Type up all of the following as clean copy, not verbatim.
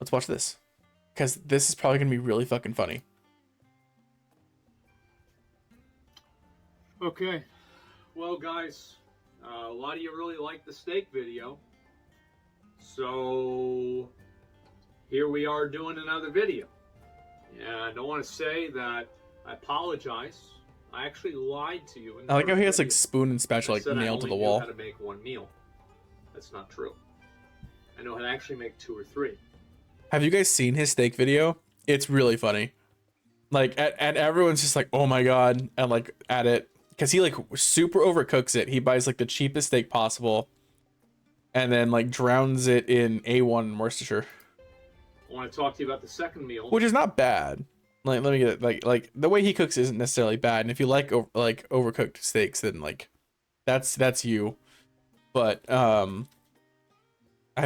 Let's watch this, because this is probably gonna be really fucking funny. Okay, well guys, a lot of you really liked the steak video, so here we are doing another video. And I want to say that I apologize. I actually lied to you. I like how he has like spoon and spatula like nailed to the wall. I only knew how to make one meal. That's not true. I know how to actually make 2 or 3. Have you guys seen his steak video? It's really funny. Like, and everyone's just like, oh my god, and like at it, because he like super overcooks it. He buys like the cheapest steak possible, and then like drowns it in A1 Worcestershire. I want to talk to you about the second meal, which is not bad. Like, let me get it. Like the way he cooks isn't necessarily bad, and if you like overcooked steaks, then like that's you. But I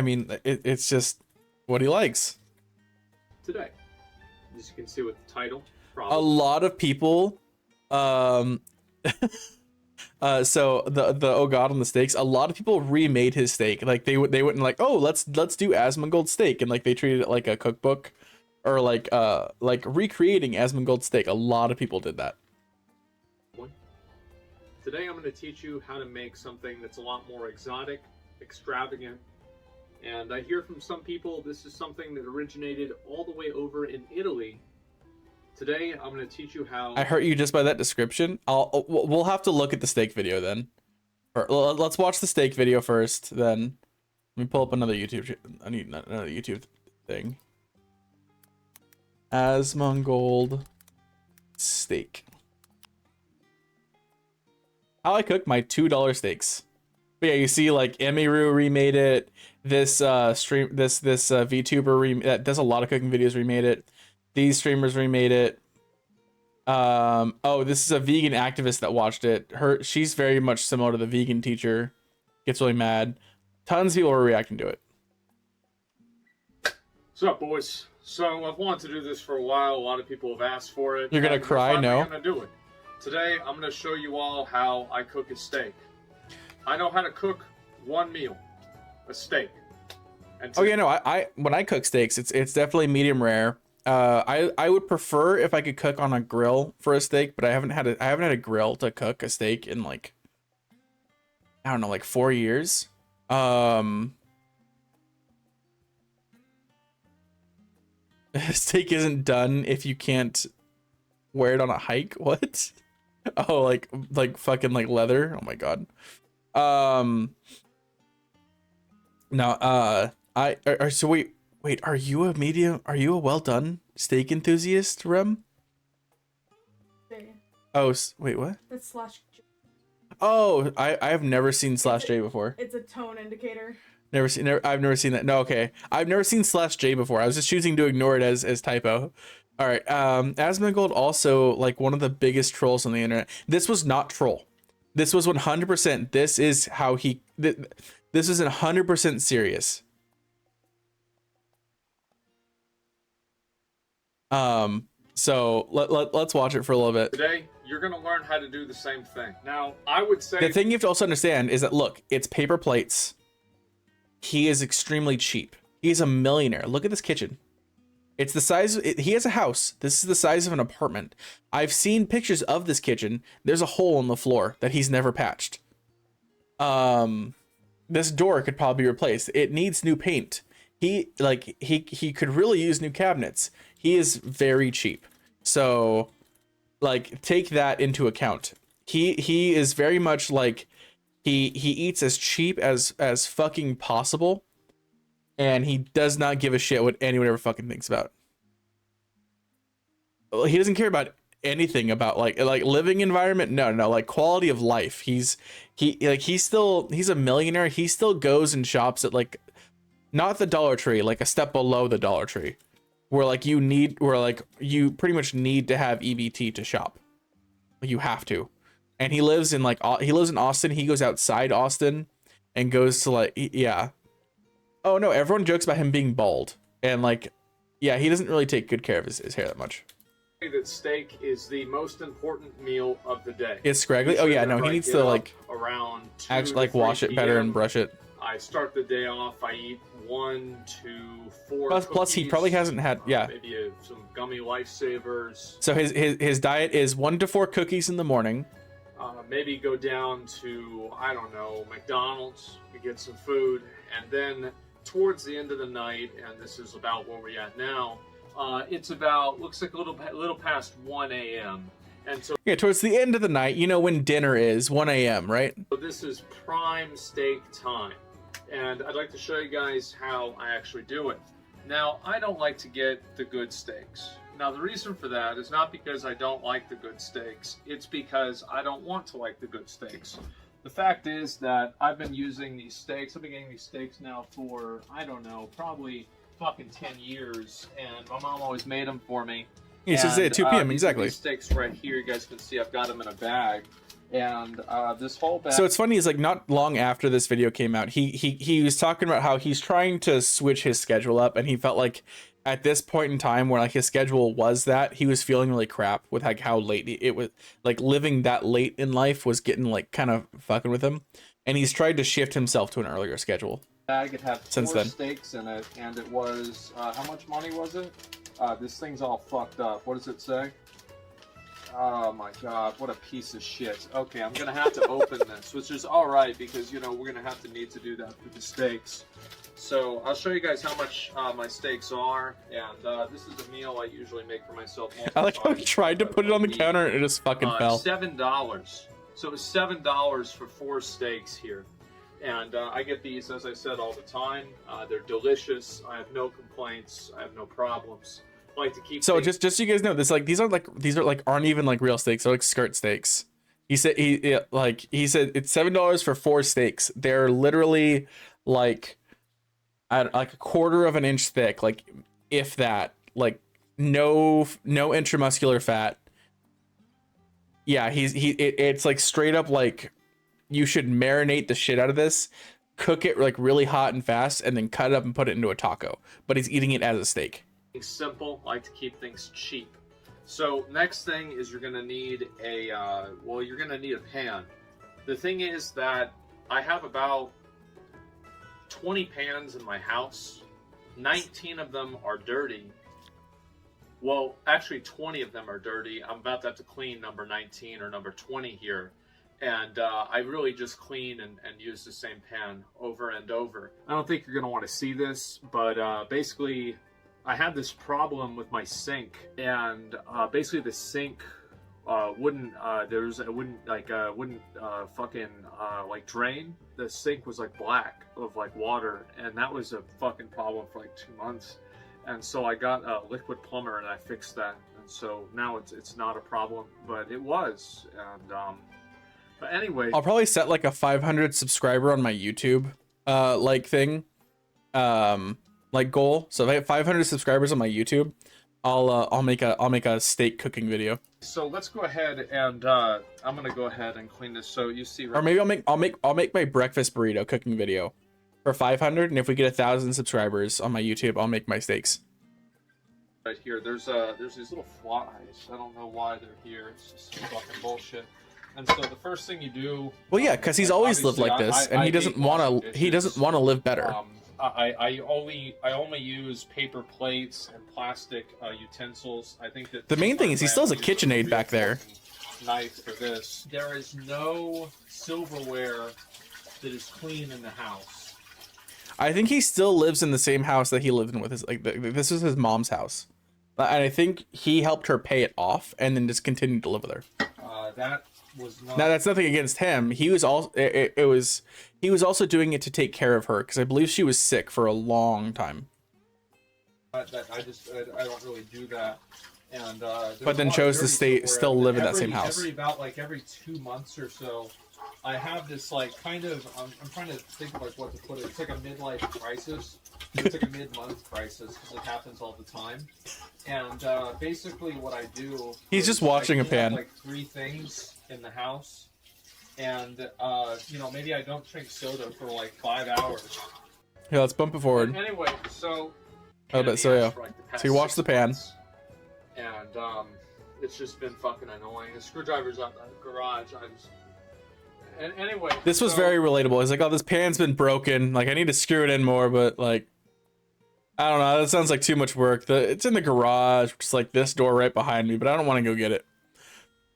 mean, it's just what he likes. Today, as you can see with the title, probably. A lot of people, so the oh god on the steaks, a lot of people remade his steak. Like they went and like, oh, let's do Asmongold steak, and like they treated it like a cookbook, or like recreating Asmongold steak. A lot of people did that. Today I'm going to teach you how to make something that's a lot more exotic, extravagant, and I hear from some people this is something that originated all the way over in Italy. Today I'm going to teach you how. I hurt you just by that description. We'll have to look at the steak video then. Or let's watch the steak video first. Then let me pull up another YouTube. I need another YouTube thing. Asmongold steak. How I cook my $2 steaks. But yeah, you see like Emiru remade it. This VTuber that does a lot of cooking videos remade it. These streamers remade it. Oh, this is a vegan activist that watched it. She's very much similar to the vegan teacher. Gets really mad. Tons of people are reacting to it. What's up, boys? So I've wanted to do this for a while. A lot of people have asked for it. You're gonna cry? No. I'm gonna do it. Today I'm gonna show you all how I cook a steak. I know how to cook one meal, a steak. And oh yeah, no. I when I cook steaks, it's definitely medium rare. I would prefer if I could cook on a grill for a steak, but I haven't had a grill to cook a steak in like, I don't know, like 4 years. Steak isn't done if you can't wear it on a hike. What? Oh, like fucking like leather. Oh my god. Now so wait, are you a well done steak enthusiast, Rem? J. Oh, wait, what? That's slash J. Oh, I've never seen slash J before. It's a tone indicator. I've never seen that. No, okay. I've never seen slash J before. I was just choosing to ignore it as typo. All right. Asmongold also like one of the biggest trolls on the internet. This was not troll. This was 100%. This is how he. This is 100% serious. So let's watch it for a little bit. Today you're gonna learn how to do the same thing. Now I would say the thing you have to also understand is that look, it's paper plates. He is extremely cheap. He's a millionaire. Look at this kitchen. It's the size. He has a house. This is the size of an apartment. I've seen pictures of this kitchen. There's a hole in the floor that he's never patched. This door could probably be replaced. It needs new paint. He could really use new cabinets. He is very cheap. So like take that into account. He is very much like he eats as cheap as fucking possible, and he does not give a shit what anyone ever fucking thinks about. He doesn't care about anything about like living environment. No, like quality of life. He's a millionaire. He still goes and shops at like not the Dollar Tree, like a step below the Dollar Tree, where you pretty much need to have EBT to shop. You have to. And he lives in Austin. He goes outside Austin and goes to like, yeah. Oh no, everyone jokes about him being bald. And like, yeah, he doesn't really take good care of his hair that much. That steak is the most important meal of the day. It's scraggly. Oh yeah, no, he needs to like around actually like wash it better and brush it. I start the day off. I eat 1 to 4. Plus he probably hasn't had maybe some gummy lifesavers. So his diet is 1 to 4 cookies in the morning. Maybe go down to, I don't know, McDonald's to get some food, and then towards the end of the night, and this is about where we're at now, it's about, looks like a little past 1 a.m. And so yeah, towards the end of the night, you know when dinner is 1 a.m., right? So this is prime steak time, and I'd like to show you guys how I actually do it. Now, I don't like to get the good steaks. Now, the reason for that is not because I don't like the good steaks, it's because I don't want to like the good steaks. The fact is that I've been using these steaks, I've been getting these steaks now for, I don't know, probably fucking 10 years, and my mom always made them for me. Yeah, so say at 2 p.m. These exactly. These steaks right here, you guys can see I've got them in a bag, and this whole bag. So it's funny is like not long after this video came out, he was talking about how he's trying to switch his schedule up, and he felt like at this point in time where like his schedule was that he was feeling really crap with like how late it was, like living that late in life was getting like kind of fucking with him, and he's tried to shift himself to an earlier schedule. Bag it had 4 since then. steaks in it, and it was how much money was it? This thing's all fucked up. What does it say? Oh my god, what a piece of shit. Okay, I'm gonna have to open this, which is alright because, you know, we're gonna have to need to do that for the steaks. So I'll show you guys how much my steaks are, and this is a meal I usually make for myself. I like how he tried to put it on the counter and it just fucking fell. $7. So it was $7 for 4 steaks here. And I get these, as I said, all the time. They're delicious. I have no complaints. I have no problems. I like to keep. So just so you guys know, these aren't even like real steaks. They're like skirt steaks. He said he said it's $7 for 4 steaks. They're literally like a quarter of an inch thick, like if that. Like no intramuscular fat. Yeah, it's like straight up like you should marinate the shit out of this, cook it like really hot and fast, and then cut it up and put it into a taco. But he's eating it as a steak. Simple. I like to keep things cheap. So next thing is you're gonna need you're gonna need a pan. The thing is that I have about 20 pans in my house. 19 of them are dirty. Well, actually 20 of them are dirty. I'm about to have to clean number 19 or number 20 here. And I really just clean and use the same pan over and over. I don't think you're going to want to see this, but basically I had this problem with my sink. And basically the sink wouldn't drain. The sink was like black of like water, and that was a fucking problem for like 2 months. And so I got a liquid plumber and I fixed that. And so now it's not a problem, but it was. And but anyway, I'll probably set like a 500 subscriber on my YouTube like thing, like goal. So if I have 500 subscribers on my YouTube, I'll make a steak cooking video. So let's go ahead and I'm gonna go ahead and clean this. So you see, right, or maybe I'll make my breakfast burrito cooking video for 500, and if we get 1,000 subscribers on my YouTube, I'll make my steaks. Right here, there's these little flies. I don't know why they're here. It's just fucking bullshit. And so the first thing you do, well, yeah, because he's always lived like this, and he doesn't want to live better. I only use paper plates and plastic utensils. I think that the main thing is he still has a KitchenAid back there. Knife for this. There is no silverware that is clean in the house. I think he still lives in the same house that he lived in with his this is his mom's house, and I think he helped her pay it off and then just continued to live with her. That was not. Now that's nothing against him. He was also he was also doing it to take care of her because I believe she was sick for a long time. I don't really do that. And but then chose to still live in that same house. Every 2 months or so, I have this like kind of I'm trying to think like what to put it. It's like a midlife crisis. It's like a mid-month crisis because it happens all the time. And basically, what I do. He's just watching a pan. Like 3 things in the house, and maybe I don't drink soda for like 5 hours. Yeah, let's bump it forward. Anyway, so. Oh, but so yeah. So you watch the pan. And it's just been fucking annoying. The screwdriver's out in the garage. And anyway, This was very relatable. He's like, oh, this pan's been broken. Like, I need to screw it in more, but like, I don't know. That sounds like too much work. It's in the garage, just like this door right behind me, but I don't want to go get it.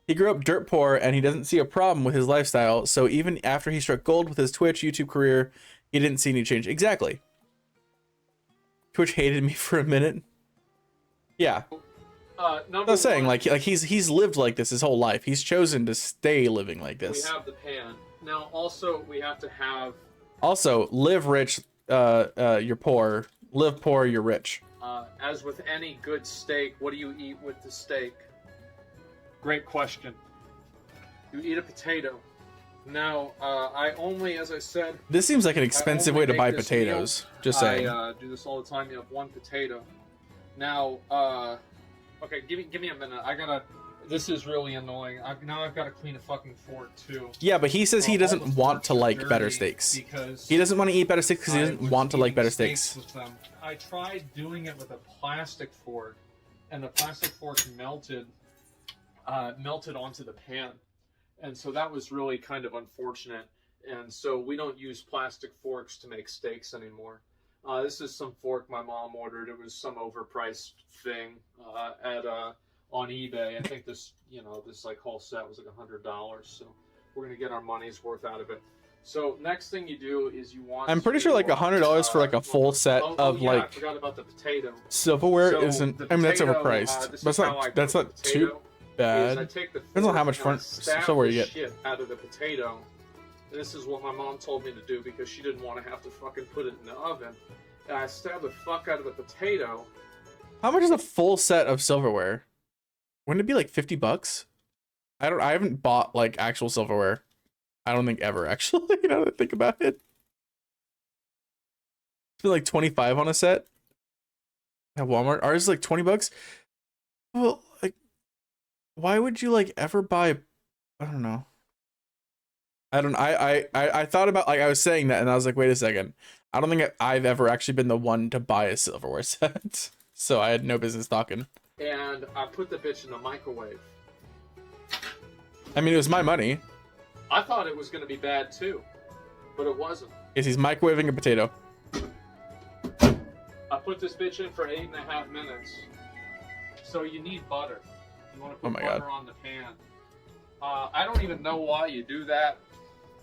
He grew up dirt poor and he doesn't see a problem with his lifestyle. So even after he struck gold with his Twitch YouTube career, he didn't see any change. Exactly. Twitch hated me for a minute. Yeah. I was saying, like he's lived like this his whole life. He's chosen to stay living like this. We have the pan. Now also we have to have. Also, live rich, you're poor. Live poor, you're rich. As with any good steak, what do you eat with the steak? Great question. You eat a potato. Now, I only, as I said... This seems like an expensive way to buy potatoes. Just saying. I do this all the time. You have one potato. Now, okay, give me a minute. I gotta... This is really annoying. Now I've got to clean a fucking fork, too. Yeah, but he says he doesn't want to like better steaks. He doesn't want to eat better steaks because he doesn't want to like better steaks. With them. I tried doing it with a plastic fork, and the plastic fork melted onto the pan. And so that was really kind of unfortunate. And so we don't use plastic forks to make steaks anymore. This is some fork my mom ordered. It was some overpriced thing on eBay. I think this like whole set was like $100. So we're gonna get our money's worth out of it. So next thing you do is you want. I'm pretty sure like $100 for like a full set of yeah, like. I forgot about the potato. Silverware So isn't. the I mean that's potato, overpriced. But that's not too bad. I take the Depends on how fork much and front I stab silverware you the get. shit out of the potato. And this is what my mom told me to do because she didn't want to have to fucking put it in the oven. And I stabbed the fuck out of the potato. How much is a full set of silverware? Wouldn't it be like $50? I haven't bought like actual silverware. I don't think ever actually. Now that I think about it. It's been like 25 on a set. At Walmart. Ours is like $20. Well, like why would you like ever buy I don't know. I thought about like I was saying that and I was like, wait a second. I don't think I've ever actually been the one to buy a silverware set. So I had no business talking. And I put the bitch in the microwave. I mean, it was my money. I thought it was going to be bad too, but it wasn't. Is he's microwaving a potato? I put this bitch in for 8.5 minutes. So you need butter. You want to put butter on the pan. I don't even know why you do that.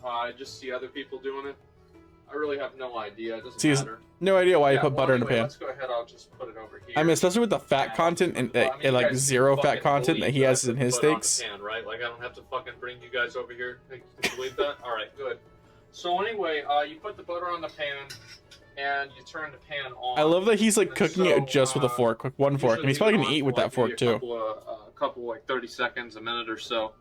I just see other people doing it. I really have no idea. It doesn't matter. No idea why you put butter in a pan. Let's go ahead. I'll just put it over here. I mean, especially with the fat content and like zero fat content that he has in his steaks. Pan, right? Like I don't have to fucking bring you guys over here. Can you believe that? All right, good. So anyway, you put the butter on the pan and you turn the pan on. I love that he's like cooking it just with a fork, with one fork, and he's probably gonna eat with that fork too. A couple like 30 seconds, a minute or so,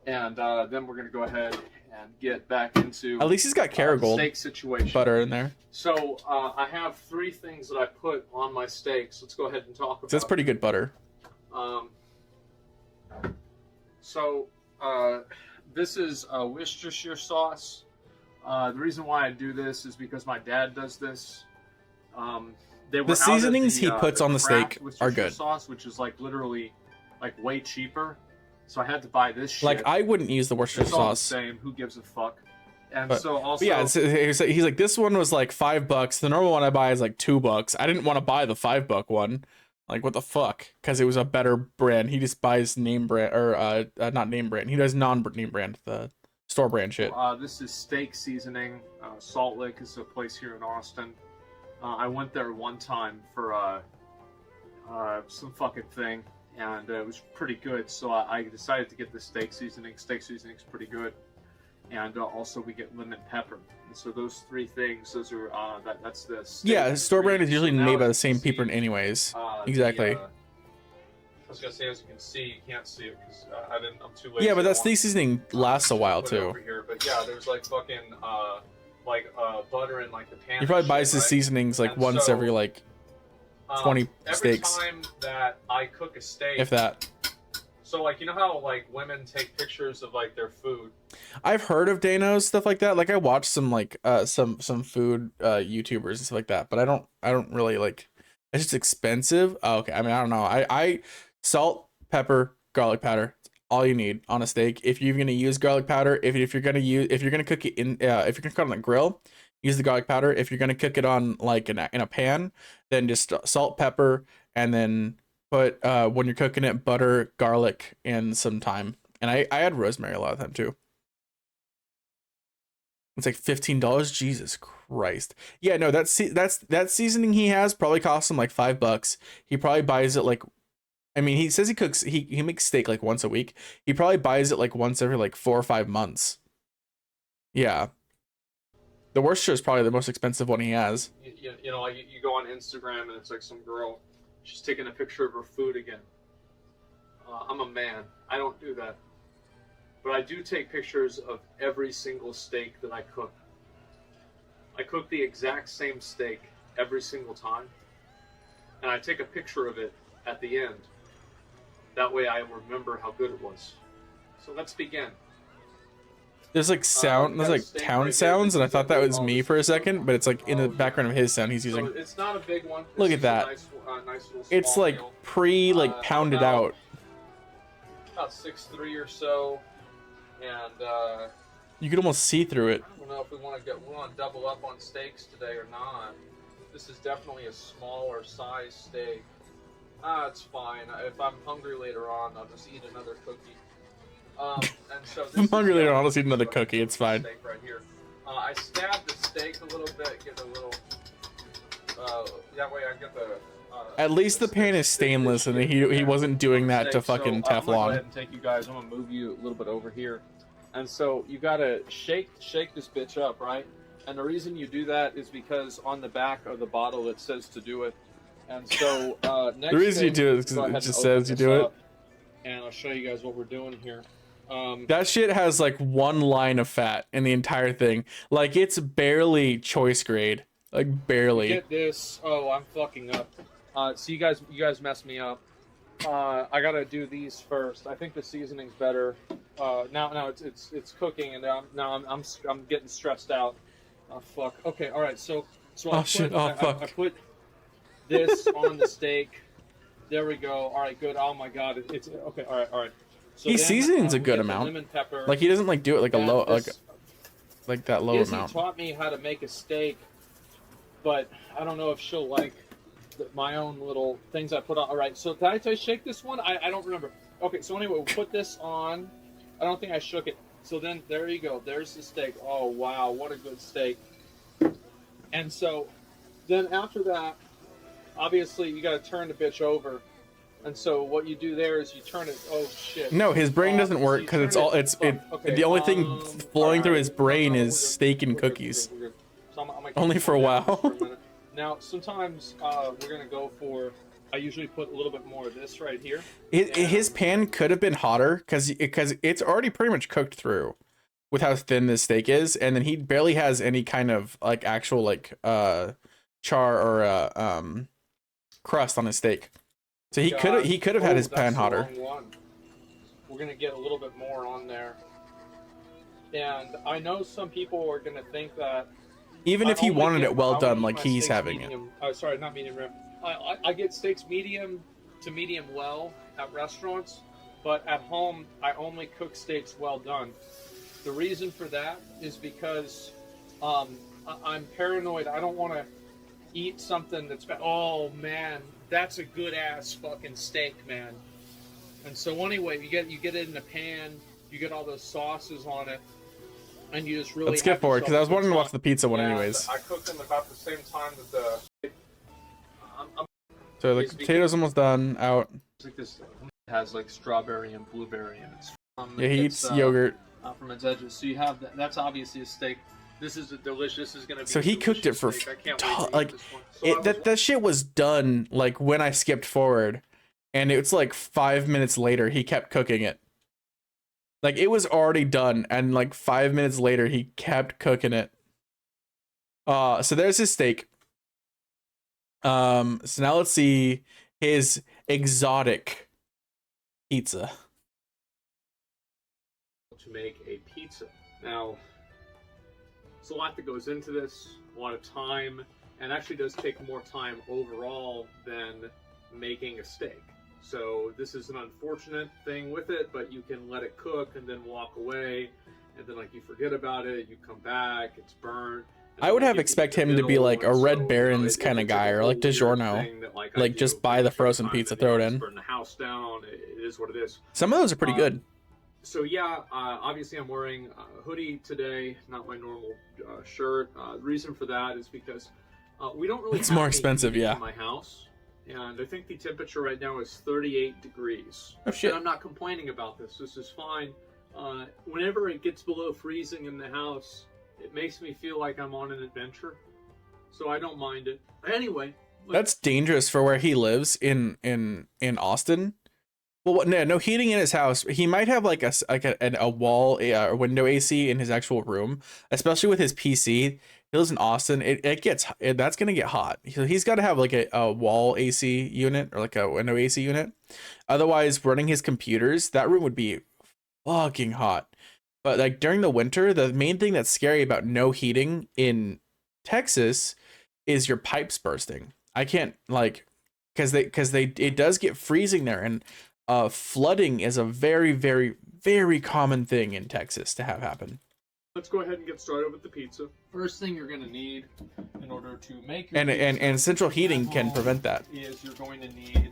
and then we're gonna go ahead and get back into. At least he's got Kerrygold steak situation. Butter in there. So I have 3 things that I put on my steaks. Let's go ahead and talk about. That's pretty good butter. This is Worcestershire sauce. The reason why I do this is because my dad does this. The seasonings he puts on the steak are good. Sauce, which is like literally like way cheaper. So I had to buy this shit. Like I wouldn't use the Worcestershire sauce. It's all the same. Who gives a fuck? And but, so also, yeah, he's like, this one was like $5. The normal one I buy is like $2. I didn't want to buy the $5 one. Like what the fuck? Because it was a better brand. He just buys name brand or not name brand. He does non-name brand, the store brand shit. This is steak seasoning. Salt Lick is a place here in Austin. I went there one time for some fucking thing, and it was pretty good. So I decided to get the steak seasoning. Steak seasoning is pretty good. And also we get lemon pepper. And so those 3 things, those are that's the steak. Yeah, store brand is usually made by the same people anyways. Exactly. I was gonna say, as you can see, you can't see it because I'm too late. Yeah, but that steak seasoning lasts a while too. Over here. But yeah, there's like fucking butter in like the pan. He probably buys his seasonings like once every like 20 steaks. Every time that I cook a steak, if that. So like, you know how like women take pictures of like their food. I've heard of Dano's stuff like that. Like I watched some like some food YouTubers and stuff like that, but I don't really like. It's just expensive. Oh, okay, I mean I don't know. I salt, pepper, garlic powder. That's all you need on a steak. If you're gonna use garlic powder, if you're gonna cook it in, if you're gonna cook it on the grill, use the garlic powder. If you're gonna cook it on like in a pan, then just salt, pepper, and then put when you're cooking it, butter, garlic, and some thyme. And I add rosemary a lot of time too. It's like $15. Jesus Christ. Yeah, no, that seasoning he has probably costs him like $5. He probably buys it like, I mean, he says he makes steak like once a week. He probably buys it like once every like 4 or 5 months. Yeah. The Worcestershire is probably the most expensive one he has. You know, like you go on Instagram and it's like some girl, she's taking a picture of her food again. I'm a man. I don't do that. But I do take pictures of every single steak that I cook. I cook the exact same steak every single time. And I take a picture of it at the end. That way I remember how good it was. So let's begin. There's like there's like town sounds, and I thought that was me for a second, but it's like in the background of his sound he's using. So it's not a big one. Look at that. Nice little It's small like meal. pounded out. About 6'3" or so. And You could almost see through it. I don't know if we want to double up on steaks today or not. This is definitely a smaller size steak. It's fine. If I'm hungry later on, I'll just eat another cookie. And so this I'm hungry later on, I'll is just eat another cookie. It's fine. Steak right here. I stab the steak a little bit, get a little. That way I get the. At least the pan is stainless, and he wasn't doing that to fucking I'm gonna go Teflon. ahead and take you guys. I'm gonna move you a little bit over here, and so you gotta shake this bitch up, right? And the reason you do that is because on the back of the bottle it says to do it. And so next The reason you thing, do it is because it just says you do it. And I'll show you guys what we're doing here. That shit has like one line of fat in the entire thing. Like it's barely choice grade. Like barely. Get this. Oh, I'm fucking up. So you guys messed me up. I gotta do these first. I think the seasoning's better. Now it's cooking, and now I'm getting stressed out. Oh fuck. Okay. All right. So Oh shit. Oh fuck. I put this on the steak. There we go. All right. Good. Oh my god. It's okay. All right. So He seasons a good amount. Lemon pepper. Like he doesn't like do it like a low like that low Izzy amount. taught me how to make a steak, but I don't know if she'll like my own little things I put on. All right, so did I shake this one? I don't remember. Okay, so anyway, we'll put this on. I don't think I shook it. So then there you go. There's the steak. Oh wow, what a good steak. And so then after that, obviously you got to turn the bitch over. And so what you do there is you turn it. Oh shit. No, his brain doesn't work because it's all okay, the only thing flowing through his brain is steak and cookies. Only for a while. Now, sometimes we're going to go for, I usually put a little bit more of this right here. His pan could have been hotter because it's already pretty much cooked through with how thin this steak is. And then he barely has any kind of like actual like char or crust on his steak. So he could have had his pan hotter. We're going to get a little bit more on there. And I know some people are going to think that even if he wanted it well done, like he's having it. Sorry, not medium rare. I get steaks medium to medium well at restaurants, but at home I only cook steaks well done. The reason for that is because I'm paranoid. I don't want to eat something that's bad. Oh man, that's a good ass fucking steak, man. And so anyway, you get it in the pan. You get all those sauces on it. And you just really let's skip forward because I was wanting to watch the pizza one anyways. I cooked them about the same time that the. So the potatoes almost done out. Like this has like strawberry and blueberry in it. Yeah, he eats yogurt from its edges. So you have that. That's obviously a steak. This is a delicious. This is gonna be. So he cooked it for like so that shit was done like when I skipped forward, and it's like 5 minutes later he kept cooking it. Like it was already done, and like 5 minutes later he kept cooking it. So there's his steak. So now let's see his exotic pizza. To make a pizza. Now, it's a lot that goes into this, a lot of time, and actually does take more time overall than making a steak. So this is an unfortunate thing with it, but you can let it cook and then walk away, and then like you forget about it, you come back, it's burnt. I would have expect him to be like a Red Baron's kind of guy, or like DiGiorno, like just buy the frozen pizza, throw it in. Burn the house down. It is what it is. Some of those are pretty good. So yeah, obviously I'm wearing a hoodie today, not my normal shirt. The reason for that is because we don't really. It's have more any expensive, heat yeah. in my house, and I think the temperature right now is 38 degrees. Oh shit! And I'm not complaining about this. This is fine. Whenever it gets below freezing in the house, it makes me feel like I'm on an adventure, so I don't mind it. Anyway, that's dangerous for where he lives in Austin. Well, no heating in his house. He might have like a wall, a window AC in his actual room, especially with his PC. He lives in Austin. That's gonna get hot. So he's got to have like a wall AC unit or like a window AC unit. Otherwise, running his computers, that room would be fucking hot. But like during the winter, the main thing that's scary about no heating in Texas is your pipes bursting. I can't like because it does get freezing there, and flooding is a very, very, very common thing in Texas to have happen. Let's go ahead and get started with the pizza. First thing you're gonna need in order to make your pizza, and central heating can prevent that. Is you're going to need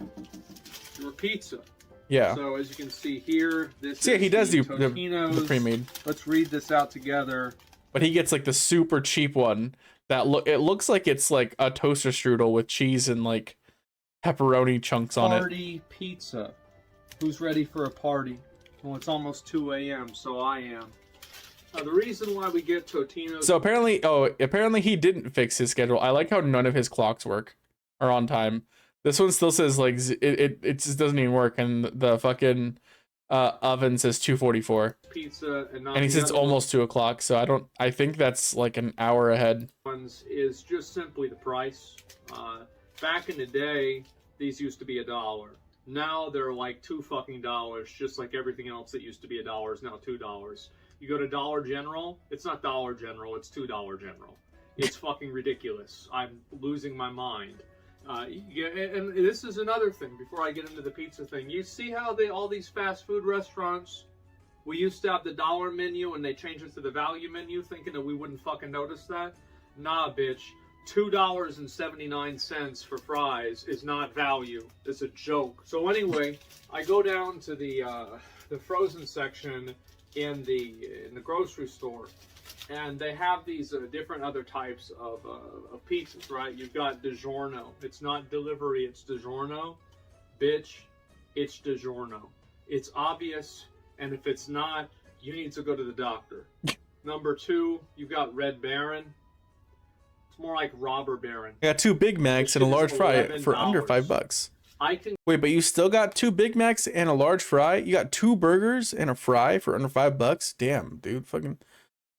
your pizza. Yeah. So as you can see here, he does do Totino's. the pre-made. Let's read this out together. But he gets like the super cheap one that it looks like it's like a toaster strudel with cheese and like pepperoni chunks on it. Party pizza. Who's ready for a party? Well, it's almost 2 a.m., so I am. The reason why we get Totino's... So apparently he didn't fix his schedule. I like how none of his clocks work or on time. This one still says like it just doesn't even work, and the fucking oven says 2:44. Pizza and he says it's almost 2 o'clock. So I think that's like an hour ahead. Ones is just simply the price. Back in the day, these used to be $1. Now they're like $2 just like everything else that used to be $1 is now $2. You go to Dollar General, it's not Dollar General, it's $2 General. It's fucking ridiculous. I'm losing my mind. Yeah, and this is another thing before I get into the pizza thing. You see how all these fast food restaurants, we used to have the dollar menu and they changed it to the value menu thinking that we wouldn't fucking notice that? Nah, bitch. $2.79 for fries is not value. It's a joke. So anyway, I go down to the frozen section in the grocery store, and they have these different other types of pizzas, right? You've got DiGiorno. It's not delivery, it's DiGiorno. Bitch, it's DiGiorno. It's obvious, and if it's not, you need to go to the doctor. Number 2, you've got Red Baron. It's more like Robber Baron. I got 2 Big Macs and a large fry for under $5. Wait, but you still got 2 Big Macs and a large fry? You got 2 burgers and a fry for under $5? Damn, dude, fucking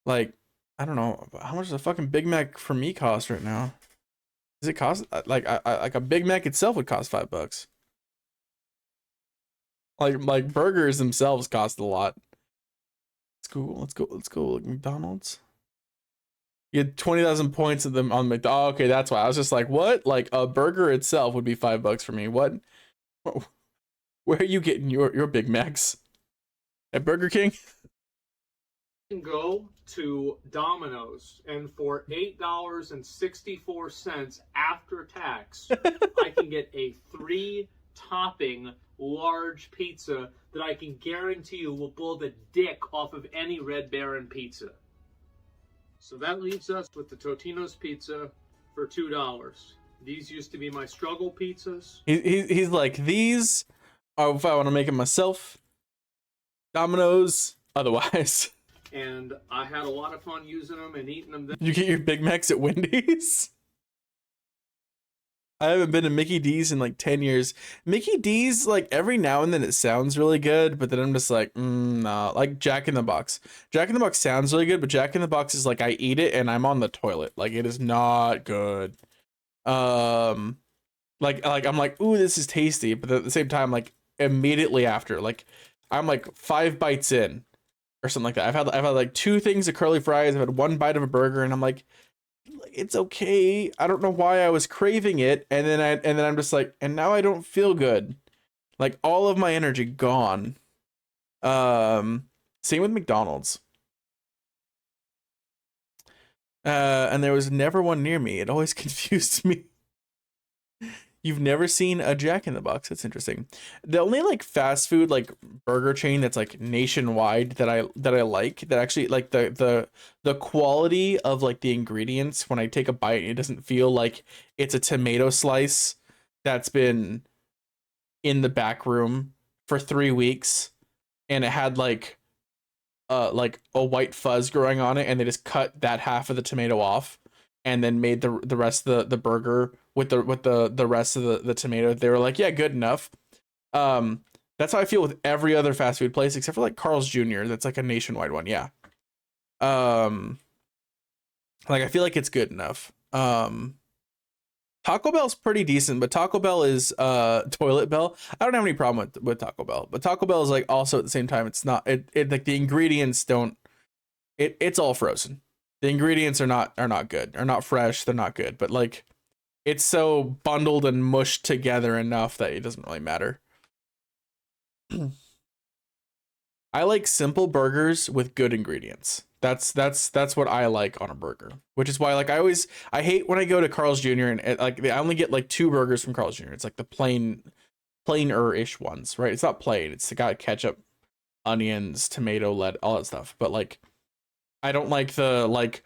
like I don't know how much does a fucking Big Mac for me cost right now. Does it cost like like a Big Mac itself would cost $5? Like burgers themselves cost a lot. Let's go. Like McDonald's. You had 20,000 points of them on McDonald's. Oh, okay, that's why I was just like, what? Like a burger itself would be $5 for me. What? Where are you getting your Big Macs? At Burger King? You can go to Domino's, and for $8.64 after tax, I can get a 3-topping large pizza that I can guarantee you will blow the dick off of any Red Baron pizza. So that leaves us with the Totino's pizza for $2. These used to be my struggle pizzas. He's like, these are if I want to make it myself. Domino's, otherwise. And I had a lot of fun using them and eating them. You get your Big Macs at Wendy's? I haven't been to Mickey D's in like 10 years. Mickey D's, like every now and then it sounds really good, but then I'm just like, nah. Like Jack in the Box. Jack in the Box sounds really good, but Jack in the Box is like I eat it and I'm on the toilet. Like it is not good. Like I'm like, ooh, this is tasty, but at the same time, like immediately after, like I'm like 5 bites in or something like that. I've had like 2 things of curly fries. I've had 1 bite of a burger, and I'm like, it's okay. I don't know why I was craving it, and then I'm just like, and now I don't feel good. Like all of my energy gone. Same with McDonald's. And there was never one near me. It always confused me. You've never seen a Jack in the Box? That's interesting. The only like fast food like burger chain that's like nationwide that I like, that actually like the quality of like the ingredients when I take a bite, it doesn't feel like it's a tomato slice that's been in the back room for 3 weeks and it had like a white fuzz growing on it and they just cut that half of the tomato off and then made the rest of the burger with the rest of the tomato. They were like, yeah, good enough. That's how I feel with every other fast food place except for like Carl's Jr. That's like a nationwide one. Yeah. Like I feel like it's good enough. Taco Bell's pretty decent, but Taco Bell is Toilet Bell. I don't have any problem with Taco Bell, but Taco Bell is like also at the same time, it's not it like the ingredients don't it's all frozen. The ingredients are not good. Are not fresh, they're not good, but like it's so bundled and mushed together enough that it doesn't really matter. I like simple burgers with good ingredients. That's what I like on a burger, which is why like I hate when I go to Carl's Jr. and like I only get like 2 burgers from Carl's Jr. It's like the plainer-ish ones, right? It's not plain. It's got ketchup, onions, tomato, lead, all that stuff. But like I don't like the like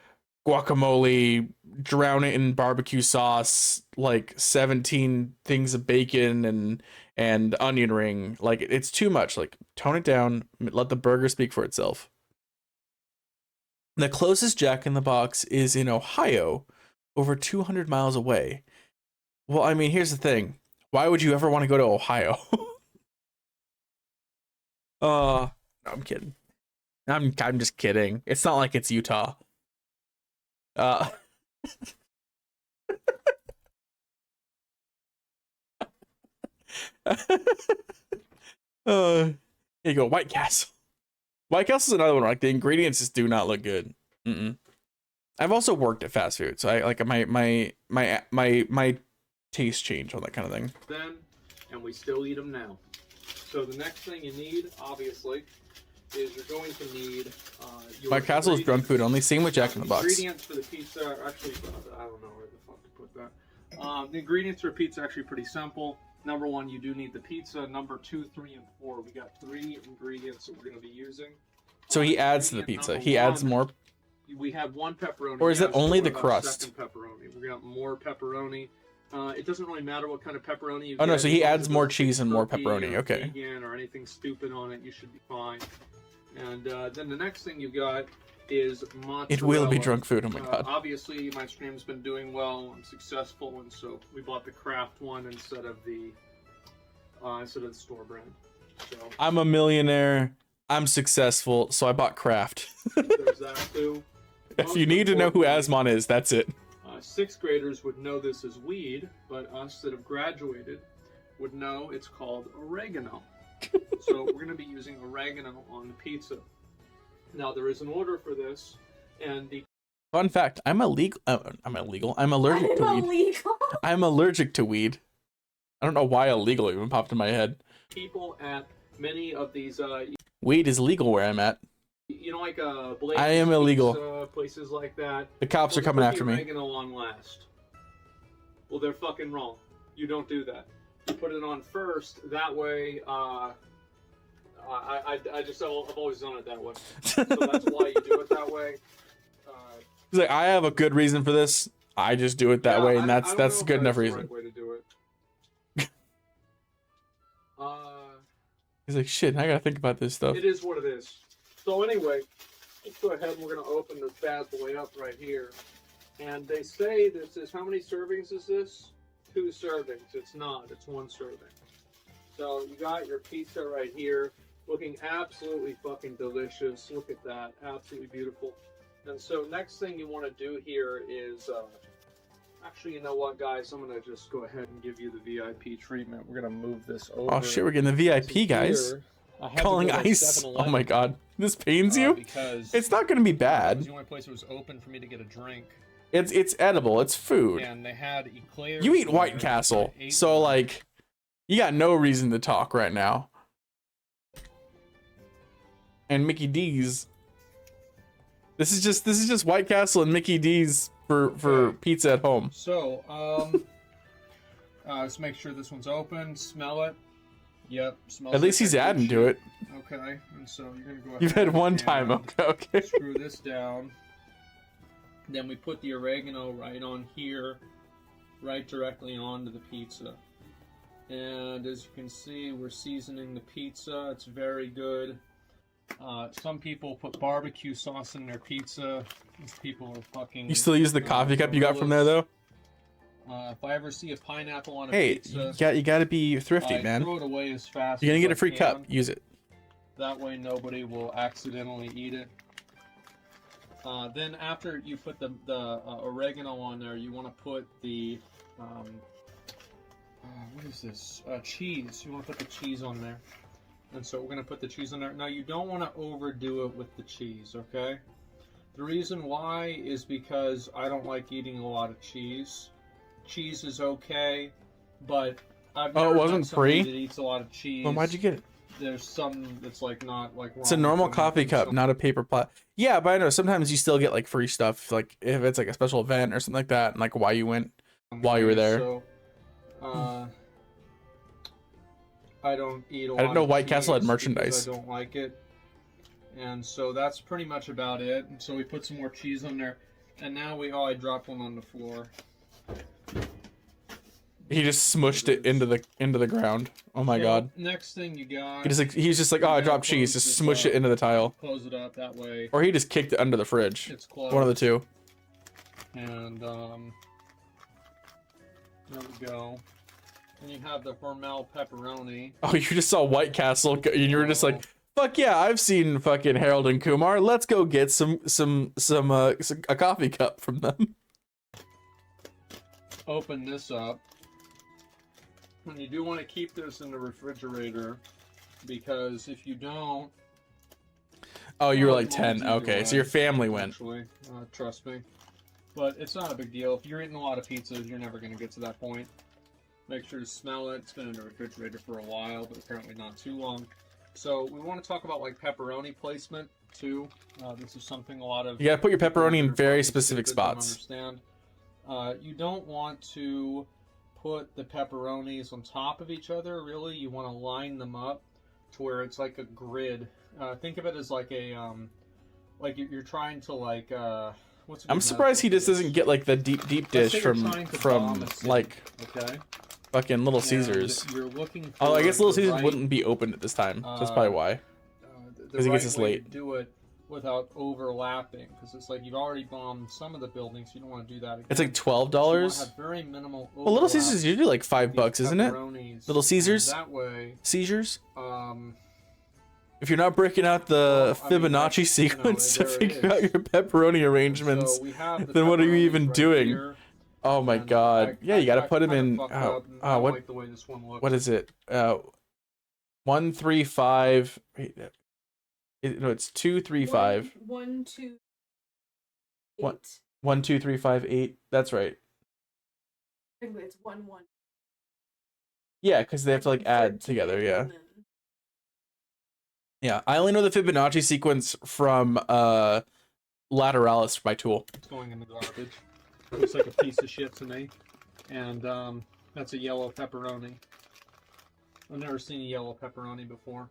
guacamole, drown it in barbecue sauce, like 17 things of bacon and onion ring. Like it's too much. Like tone it down, let the burger speak for itself. The closest Jack in the Box is in Ohio, over 200 miles away. Well, I mean, here's the thing. Why would you ever want to go to Ohio? No, I'm kidding. I'm just kidding. It's not like it's Utah. Here you go, White Castle. White Castle's another one. Like the ingredients just do not look good. I've also worked at fast food, so I like my taste change on that kind of thing. Then, and we still eat them now. So the next thing you need, obviously, is you're going to need your White Castle is drunk food only. Same with Jack in the Box. Ingredients for the pizza are actually, I don't know where the fuck to put that. The ingredients for pizza are actually pretty simple. Number 1, you do need the pizza. Number 2, 3, and 4. We got 3 ingredients that we're going to be using. So he adds to the pizza. He adds more. We have 1 pepperoni. Or is it only the crust? Second pepperoni. We're going to have more pepperoni. It doesn't really matter what kind of pepperoni you get. Oh no, so he adds as more cheese and more pepperoni. Okay. Vegan or anything stupid on it, you should be fine. And then the next thing you got is mozzarella. It will be drunk food. Oh my god. Obviously, my stream's been doing well and successful, and so we bought the Kraft one instead of the store brand. So I'm a millionaire. I'm successful, so I bought Kraft. there's that too. If you need to know who Asmon is, that's it. 6th graders would know this as weed, but us that have graduated would know it's called oregano. So we're going to be using oregano on the pizza. Now there is an order for this, and the fun fact: I'm illegal. I'm allergic to weed. I'm allergic to weed. I don't know why illegal even popped in my head. People at many of these weed is legal where I'm at. You know, like I am illegal. Places like that. The cops are coming after me. Oregano on last. Well, they're fucking wrong. You don't do that. You put it on first. That way, I've always done it that way. So that's why you do it that way. He's like, I have a good reason for this. I just do it that way, and that's a good enough reason. Right way to do it. He's like, shit, I gotta think about this stuff. It is what it is. So anyway, let's go ahead and we're going to open this bad boy up right here. And they say this is, how many servings is this? 2 servings. It's not. It's 1 serving. So you got your pizza right here. Looking absolutely fucking delicious. Look at that. Absolutely beautiful. And so next thing you want to do here is... actually, you know what, guys? I'm going to just go ahead and give you the VIP treatment. We're going to move this over. Oh, shit, we're getting the VIP, guys. Calling ice. Oh my god. This pains you? Because it's not going to be bad. It was the only place that was open for me to get a drink. It's edible. It's food. And they had eclairs. You eat White Castle. So, like, You got no reason to talk right now. And Mickey D's. This is just White Castle and Mickey D's for pizza at home. So, let's make sure this one's open. Smell it. Yep. Smells At least like he's that adding good to it. shit. Okay. And so you're gonna go. You've ahead had one and time. Okay. Screw this down. Then we put the oregano right on here, right directly onto the pizza. And as you can see, we're seasoning the pizza. It's very good. Some people put barbecue sauce in their pizza. These people are fucking. You still use the coffee cup you got from there though? If I ever see a pineapple on a Hey, pizza, you gotta be thrifty, I man. throw it away as fast. You're gonna as get I a free can. cup. Use it. That way, nobody will accidentally eat it. Then after you put the oregano on there, you want to put the what is this? Cheese. You want to put the cheese on there. And so we're going to put the cheese on there. Now you don't want to overdo it with the cheese, okay? The reason why is because I don't like eating a lot of cheese. Cheese is okay, but I've never it wasn't met somebody free? that eats a lot of cheese. Well, why'd you get it? There's some that's like not like wrong It's a normal with them, coffee and cup, some- not a paper pot. Yeah, but I know sometimes you still get like free stuff, like if it's like a special event or something like that, and like why you went while you were there. So, I don't eat a lot. I didn't know of White Castle had cheese merchandise. because I don't like it, and so that's pretty much about it. And so we put some more cheese on there, and now I dropped one on the floor. He just smushed it into the ground. Oh my So, god. Next thing you got. He's just like, oh, I dropped cheese. Just smush it into the tile. Close it up that way. Or he just kicked it under the fridge. It's closed. One of the two. And there we go. And you have the Hormel pepperoni. Oh, you just saw White Castle and you were just like, fuck yeah, I've seen fucking Harold and Kumar. Let's go get a coffee cup from them. Open this up. And you do want to keep this in the refrigerator because if you don't, Oh, you were well, like it 10. won't either Okay, so way, your family went. Actually, trust me. But it's not a big deal. If you're eating a lot of pizzas, you're never going to get to that point. Make sure to smell it. It's been in the refrigerator for a while, but apparently not too long. So we want to talk about like pepperoni placement too. This is something a lot of You gotta put your pepperoni in people very fucking specific stupid don't spots. Understand. You don't want to put the pepperonis on top of each other. Really, you want to line them up to where it's like a grid. Think of it as like a like you're trying to like what's a good I'm surprised he metaphor just for this? doesn't get like the deep Let's dish say you're trying to bomb a city, like okay. fucking Little And Caesars. You're looking for Oh, I guess Little the Caesars right, wouldn't be open at this time. So that's probably why. the 'Cause he right gets this way late. to do it without overlapping, because it's like you've already bombed some of the buildings. You don't want to do that again. It's like So you wanna $12. have very minimal Well, Little Caesars is overlap usually like $5, with isn't it? pepperonis, Little Caesars? and that way, Seizures? um, If you're not breaking out the Well, I mean, Fibonacci that's, you know, sequence to there it figure out is. your pepperoni arrangements, so we have the then what are you pepperonis even right doing? here, oh my and god. Yeah, you gotta I put him kinda in. fucked Oh, up, and I don't what like the way this one looks. what is it? 135. Wait, no, it's 235. 1, 2, 8. What? 1 2 3 5 8. That's right. I think it's 1, 1. Yeah, because they have to like add 13, together. Yeah. and then- Yeah. I only know the Fibonacci sequence from Lateralis by Tool. It's going in the garbage. Looks like a piece of shit to me. And that's a yellow pepperoni. I've never seen a yellow pepperoni before.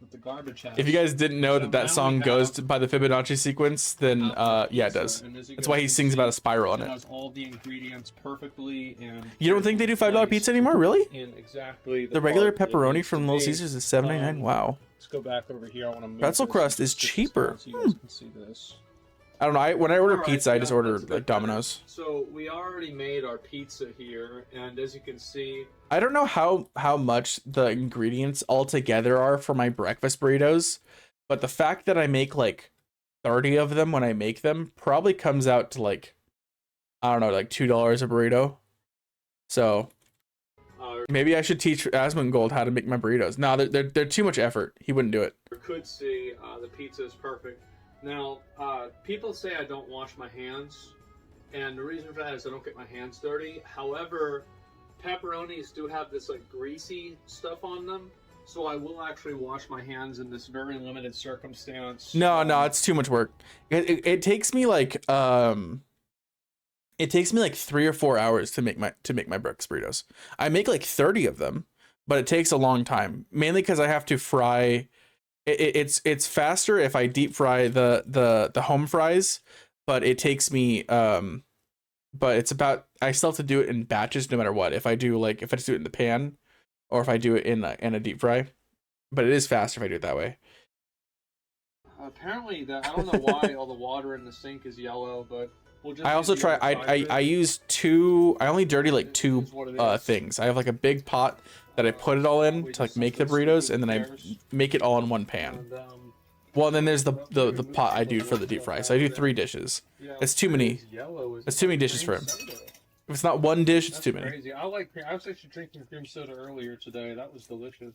But the garbage has. If you guys didn't know So that now that song we goes have- to, by the Fibonacci sequence, then yeah, it does. And as you That's guys why he can sings see, about a spiral on it it. has all the ingredients perfectly and. You don't think they do $5 placed pizza anymore? Really? In exactly The regular part that it pepperoni needs to from Little be. Caesars is $7.99. Wow. Let's go back over here. I want to move Pretzel this crust and is stick this cheaper. down so you guys can see this. I don't know. When I order Alright, pizza, I yeah, just order that's a bit like better. Domino's. So we already made our pizza here, and as you can see, I don't know how much the ingredients all together are for my breakfast burritos, but the fact that I make like 30 of them when I make them probably comes out to like, I don't know, like $2 a burrito. So maybe I should teach Asmongold how to make my burritos. No, they're too much effort. He wouldn't do it. you could see the pizza is perfect. Now, people say I don't wash my hands, and the reason for that is I don't get my hands dirty. However, pepperonis do have this like greasy stuff on them, so I will actually wash my hands in this very limited circumstance. No, it's too much work. It takes me like it takes me like 3 or 4 hours to make my breakfast burritos. I make like 30 of them, but it takes a long time, mainly because I have to fry. It's faster if I deep fry the home fries, but it takes me but it's about, I still have to do it in batches no matter what. If I do it in the pan, or if I do it in a deep fry, but it is faster if I do it that way. Apparently, I don't know why all the water in the sink is yellow, but we'll just. I also try. I use two. I only dirty like two things. I have like a big pot that I put it all in to like make the burritos, and then I make it all in one pan. Well, and then there's the pot I do for the deep fry. So I do 3 dishes. It's too many. It's too many dishes for him. If it's not one dish, it's too many. Crazy. I was actually drinking cream soda earlier today. That was delicious.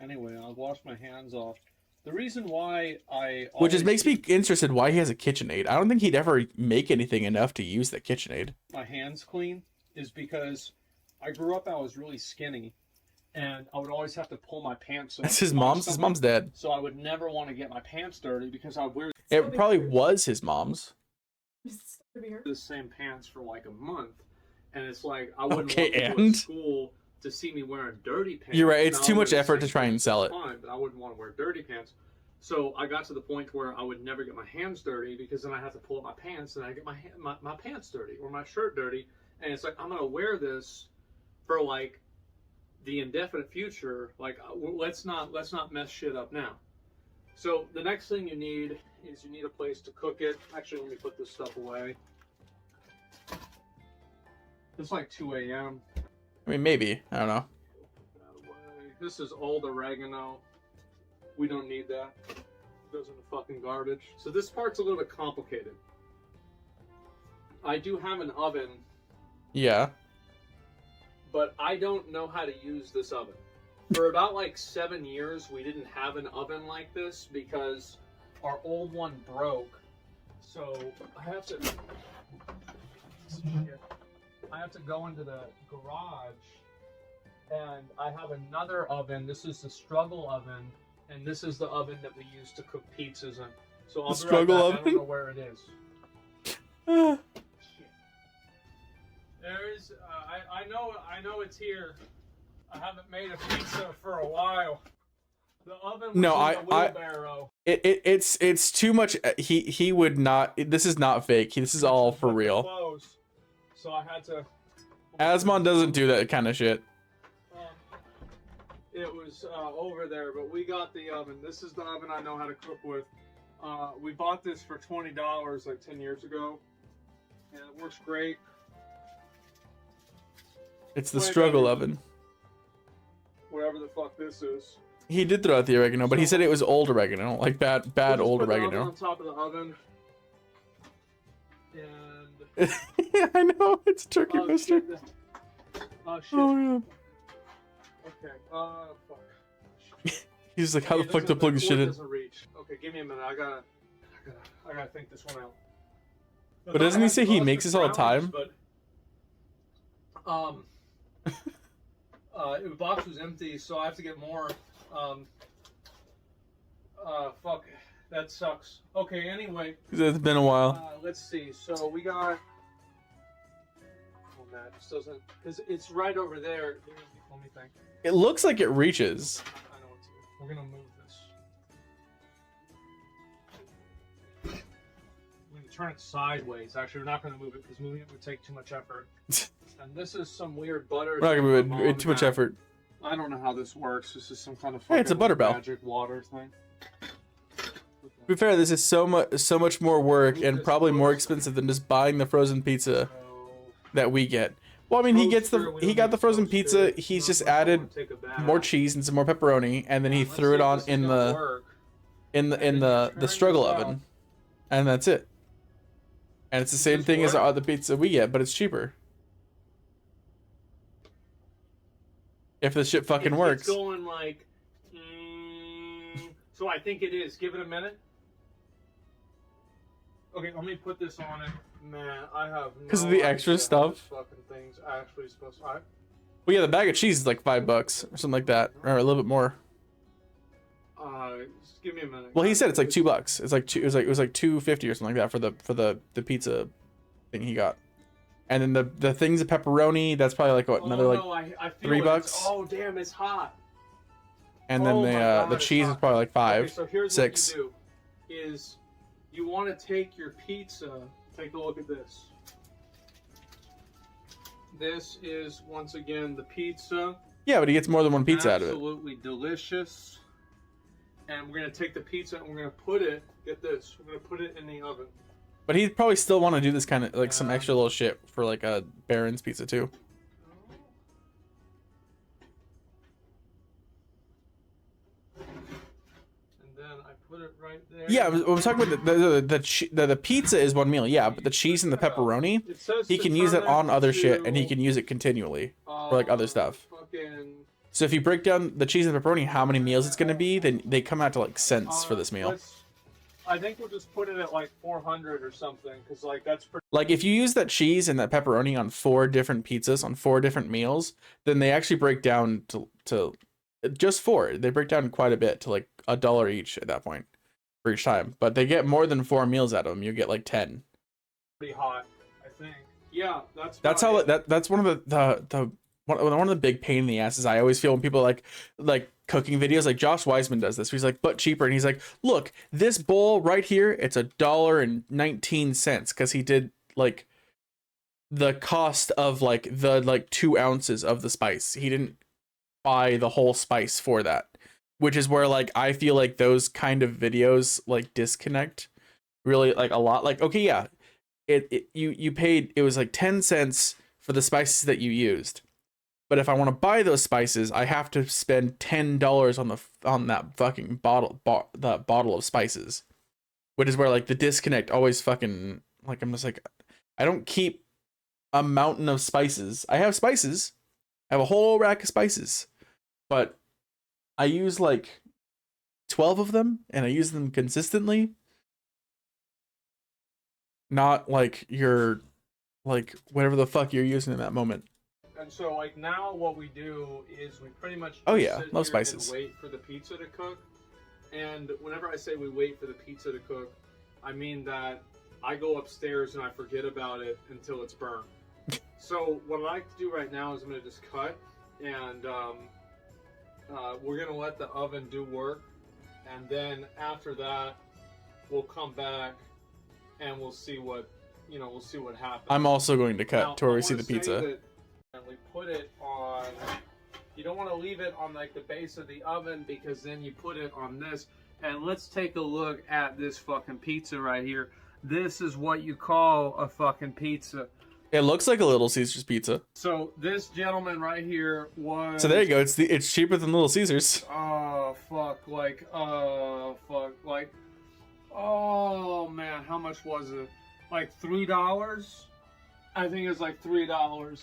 Anyway, I'll wash my hands off. The reason why which just makes me interested why he has a KitchenAid. I don't think he'd ever make anything enough to use the KitchenAid. My hands clean is because I grew up, I was really skinny, and I would always have to pull my pants up. That's his mom's. His mom's dead. So I would never want to get my pants dirty because I would wear. It probably was his mom's. The same pants for like a month, and it's like I wouldn't want to go to school to see me wearing dirty pants. You're right. It's too much effort to try and sell it. Fine, but I wouldn't want to wear dirty pants. So I got to the point where I would never get my hands dirty because then I have to pull up my pants and I get my pants dirty or my shirt dirty, and it's like I'm gonna wear this for like the indefinite future. Like let's not mess shit up now. So the next thing you need is you need a place to cook it. Actually, let me put this stuff away. It's like 2 a.m. I mean, maybe. I don't know. This is old oregano. We don't need that. It goes in the fucking garbage. So this part's a little bit complicated. I do have an oven. Yeah. But I don't know how to use this oven. For about like 7 years, we didn't have an oven like this because our old one broke. So I have to go into the garage, and I have another oven. This is the struggle oven, and this is the oven that we use to cook pizzas in. So I'll be right back. I don't know where it is. There is. I know it's here. I haven't made a pizza for a while. The oven was in the wheelbarrow. It's too much. He would not. This is not fake. This is all for real. Close. So I had to. Asmon doesn't do that kind of shit. It was over there, but we got the oven. This is the oven I know how to cook with. We bought this for $20 like 10 years ago, and it works great. It's the struggle oven. Whatever the fuck this is. He did throw out the oregano, but he said it was old oregano, like bad old oregano. On top of the oven. And yeah, I know it's turkey roaster. Oh shit. Oh yeah. Okay. Fuck. He's like, how the fuck to plug this shit in? Reach. Okay, give me a minute. I gotta think this one out. But doesn't he say he makes this all the time? But, the box was empty, so I have to get more. Fuck, that sucks. Okay, anyway. It's been a while. Let's see. So we got. Oh man, it just doesn't. Because it's right over there. Let me think. It looks like it reaches. I know what to do. We're gonna move this. We're gonna turn it sideways. Actually, we're not gonna move it because moving it would take too much effort. And this is some weird butter. We're not gonna move it. Too much effort. I don't know how this works. This is some kind of hey, it's a butter bell. Magic water thing. To be fair, this is so much more work and probably more expensive than just buying the frozen pizza that we get. Well, I mean, he got the frozen pizza. He's just added more cheese and some more pepperoni, and then he threw it on in the struggle oven, and that's it. And it's the same thing as the pizza we get, but it's cheaper. If this shit fucking works. It's going like. So I think it is. Give it a minute. Okay, let me put this on it. Man, I have no because of the extra idea stuff. Fucking things actually supposed to. Well, yeah, the bag of cheese is like $5 or something like that, or a little bit more. Just give me a minute. Well, he said it's like $2. It's like two. It was like $2.50 or something like that for the pizza thing he got. And then the things of pepperoni, that's probably like what, another like no, I feel $3. Oh damn, it's hot. And then the it's cheese is hot. probably like $5, Okay, so here's $6. what you do: is you want to take your pizza. Take a look at this. This is once again the pizza. Yeah, but he gets more than one pizza out of it. Absolutely delicious. And we're gonna take the pizza and we're gonna put it. Get this. We're gonna put it in the oven. But he'd probably still want to do this kind of like some extra little shit for like a Baron's pizza too. And then I put it right there. Yeah, I was talking about the pizza is one meal. Yeah, but the cheese and the pepperoni, he can use it on other shit, and he can use it continually for like other stuff. So if you break down the cheese and pepperoni, how many meals it's gonna be, then they come out to like cents for this meal. I think we'll just put it at like 400 or something, because like that's pretty. Like if you use that cheese and that pepperoni on 4 different pizzas on 4 different meals, then they actually break down to just 4. They break down quite a bit to like $1 each at that point for each time. But they get more than 4 meals out of them. You get like 10. Pretty hot, I think. Yeah, that's how that's one of the one of the big pain in the asses I always feel when people like cooking videos. Like Josh Weisman does this. He's like, but cheaper, and he's like, look, this bowl right here, it's $1.19 because he did like the cost of like the 2 ounces of the spice. He didn't buy the whole spice for that, which is where like I feel like those kind of videos like disconnect really like a lot. Like, okay, yeah, you paid, it was like 10 cents for the spices that you used. But if I want to buy those spices, I have to spend $10 on that fucking bottle of spices, which is where like the disconnect always fucking like I'm just like I don't keep a mountain of spices. I have spices, I have a whole rack of spices, but I use like 12 of them, and I use them consistently. Not like you're like whatever the fuck you're using in that moment. And so, like, now what we do is we pretty much sit love spices. And wait for the pizza to cook. And whenever I say we wait for the pizza to cook, I mean that I go upstairs and I forget about it until it's burned. So what I like to do right now is I'm going to just cut, and we're going to let the oven do work. And then after that, we'll come back and we'll see what happens. I'm also going to cut to where we see the pizza. And we put it on, you don't want to leave it on like the base of the oven, because then you put it on this. And let's take a look at this fucking pizza right here. This is what you call a fucking pizza. It looks like a Little Caesars pizza. So this gentleman right here was. So there you go. It's cheaper than Little Caesars. Oh fuck! Oh man, how much was it? Like $3. I think it was like $3,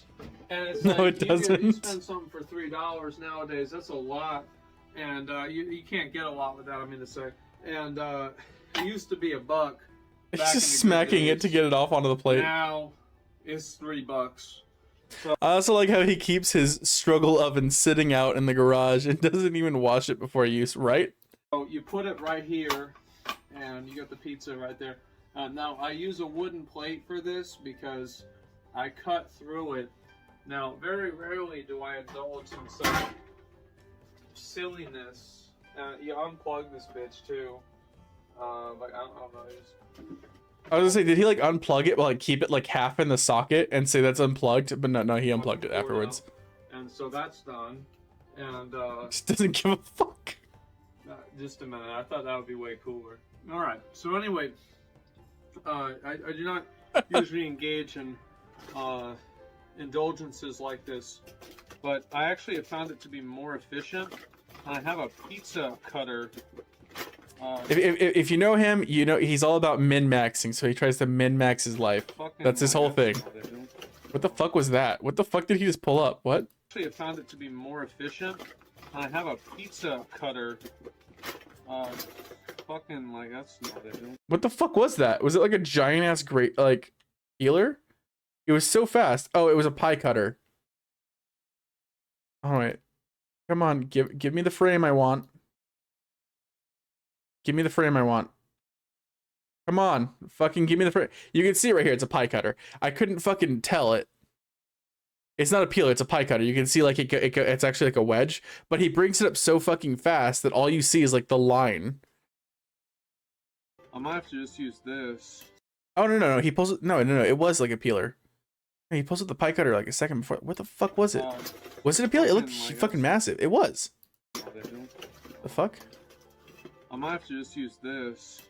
and it's no, like, it doesn't. You spend something for $3 nowadays. That's a lot, and you can't get a lot with that. I mean to say, and it used to be $1. It's just smacking it to get it off onto the plate. Now it's $3. So, I also like how he keeps his struggle oven sitting out in the garage and doesn't even wash it before use. Right? So you put it right here, and you got the pizza right there. Now I use a wooden plate for this because I cut through it. Now, very rarely do I indulge in some silliness. You unplug this bitch too. Like I don't know. I was gonna say, did he like unplug it, but like keep it like half in the socket and say that's unplugged? But no, he unplugged it afterwards. And so that's done. And just doesn't give a fuck. Just a minute. I thought that would be way cooler. All right. So anyway, I do not usually engage in indulgences like this, but I actually have found it to be more efficient. I have a pizza cutter. If you know him, you know he's all about min-maxing, so he tries to min-max his life. That's his whole thing. What the fuck was that? What the fuck did he just pull up? What? Actually, have found it to be more efficient. I have a pizza cutter. Fucking like that's not it. What the fuck was that? Was it like a giant ass great like peeler? It was so fast. Oh, it was a pie cutter. All right. Come on, give me the frame I want. Give me the frame I want. Come on, fucking give me the frame. You can see it right here. It's a pie cutter. I couldn't fucking tell it. It's not a peeler. It's a pie cutter. You can see like it's actually like a wedge, but he brings it up so fucking fast that all you see is like the line. I might have to just use this. Oh no. He pulls it. No. It was like a peeler. He pulls up the pie cutter like a second before. What the fuck was it? Was it a peeler? It looked fucking massive. It was. The fuck? I might have to just use this.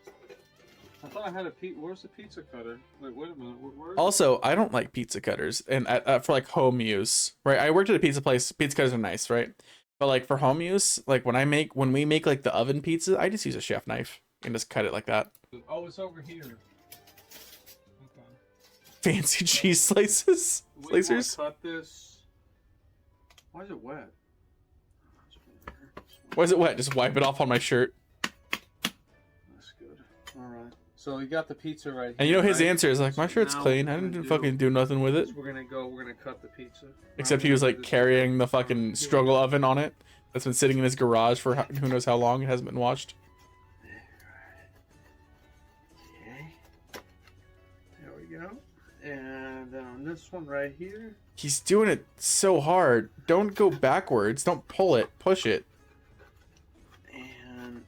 I thought I had a pizza. Where's the pizza cutter? Wait a minute. Where Also, I don't like pizza cutters, and for like home use, right? I worked at a pizza place. Pizza cutters are nice, right? But like for home use, like when we make like the oven pizza, I just use a chef knife and just cut it like that. Oh, it's over here. Okay. Fancy cheese slices, slicers. Cut this. Why is it wet? Why is it wet? Just wipe it off on my shirt. That's good. All right. So you got the pizza right here. And you know his right? answer is like, my shirt's clean. I didn't fucking do nothing with it. We're gonna cut the pizza. Except he was like carrying the fucking struggle oven on it. That's been sitting in his garage for who knows how long. It hasn't been washed. Okay. There we go. And then on this one right here. He's doing it so hard. Don't go backwards. Don't pull it. Push it. And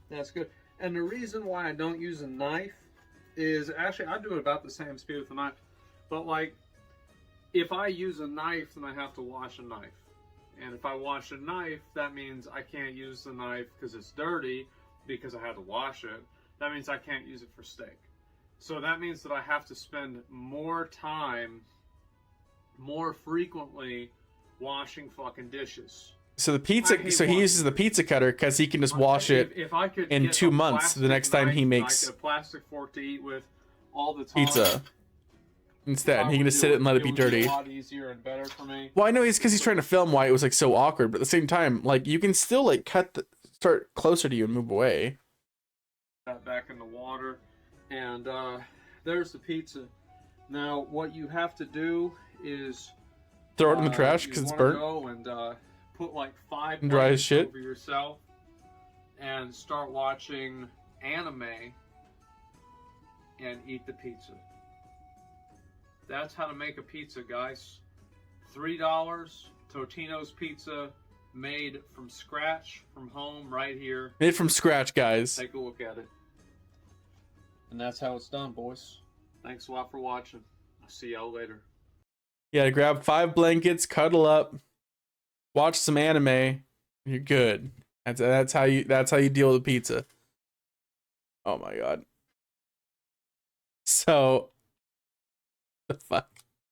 that's good. And the reason why I don't use a knife is actually I do it about the same speed with a knife. But like, if I use a knife, then I have to wash a knife. And if I wash a knife, that means I can't use the knife because it's dirty because I had to wash it. That means I can't use it for steak. So that means that I have to spend more time, more frequently, washing fucking dishes. So the pizza, so he uses the pizza cutter because he can just wash it if I could in get 2 a months. The next time he knife, makes like a plastic fork to eat with all the time, pizza instead, he can just sit it and let it be dirty. A lot easier and better for me. Well, I know it's because he's trying to film why it was like so awkward, but at the same time, like you can still like start closer to you and move away. That back in the water, and there's the pizza. Now, what you have to do is Throw it in the trash because it's burnt. Go and put like 5 And dry as shit. over yourself, and start watching anime and eat the pizza. That's how to make a pizza, guys. $3 Totino's pizza, made from scratch, from home, right here. Made from scratch, guys. Take a look at it. And that's how it's done, boys. Thanks a lot for watching. I'll see y'all later. Yeah, grab 5 blankets, cuddle up, watch some anime. You're good. That's how you deal with pizza. Oh my god. So the fuck.